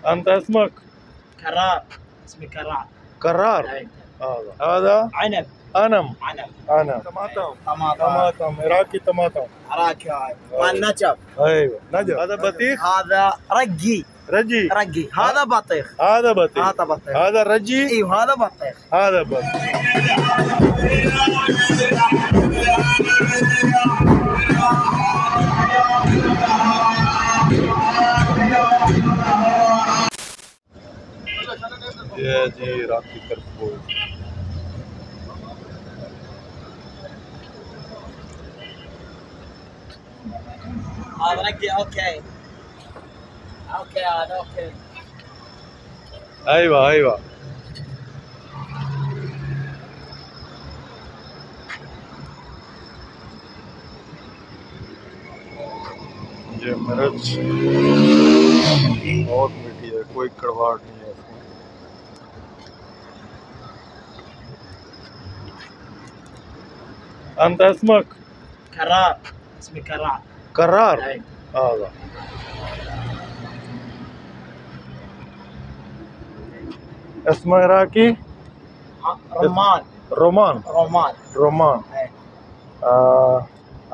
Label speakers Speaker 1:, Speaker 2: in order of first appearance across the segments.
Speaker 1: أنت اسمك؟
Speaker 2: كرار. اسمي كرار.
Speaker 1: كرار.
Speaker 2: أي.
Speaker 1: هذا
Speaker 2: عنب.
Speaker 1: أنم.
Speaker 2: عنب.
Speaker 1: طماطم.
Speaker 2: طماطم.
Speaker 1: عراقي طماطم.
Speaker 2: عراقي هاي. مال نجف.
Speaker 1: أيوه نجف. هذا بطيخ.
Speaker 2: هذا رقي.
Speaker 1: رجي.
Speaker 2: هذا بطيخ.
Speaker 1: هذا بطيخ. هذا رجي.
Speaker 2: ايوه هذا بطيخ.
Speaker 1: هذا بطيخ. يا جي راقي तरबूज.
Speaker 2: هذا رقي. اوكي هذا اوكي.
Speaker 1: ايوه ये मिर्च बहुत मीठी है, कोई कड़वाहट नहीं है इसमें। أنت اسمك؟
Speaker 2: كرار. اسمي كرار.
Speaker 1: كرار.
Speaker 2: أي.
Speaker 1: هذا اسمه عراقي
Speaker 2: رومان. أي.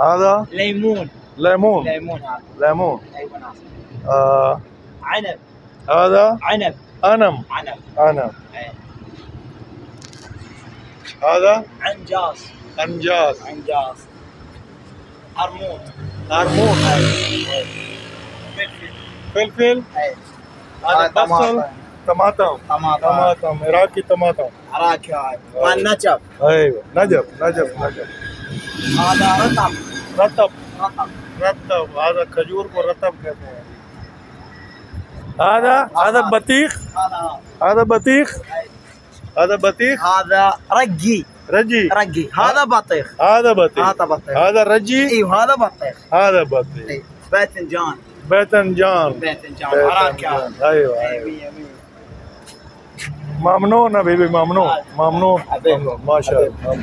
Speaker 1: هذا
Speaker 2: ليمون.
Speaker 1: ليمون.
Speaker 2: ايوه ناس. عنب.
Speaker 1: هذا أنم.
Speaker 2: أي.
Speaker 1: هذا
Speaker 2: أنجاز. هرمون. أي.
Speaker 1: فلفل.
Speaker 2: أي.
Speaker 1: هذا بصل. طماطم. عراقي طماطم.
Speaker 2: عراقي هاي. مال نجف.
Speaker 1: ايوه نجف.
Speaker 2: هذا
Speaker 1: رطب. هذا खजूर को रतब कहते हैं. هذا بطيخ. هذا بطيخ.
Speaker 2: هذا رقي. هذا بطيخ.
Speaker 1: هذا رجي.
Speaker 2: ايوه هذا بطيخ.
Speaker 1: هذا بطيخ.
Speaker 2: أي. باذنجان. عراقي.
Speaker 1: ايوه ممنون حبيبي. ممنون ما شاء الله.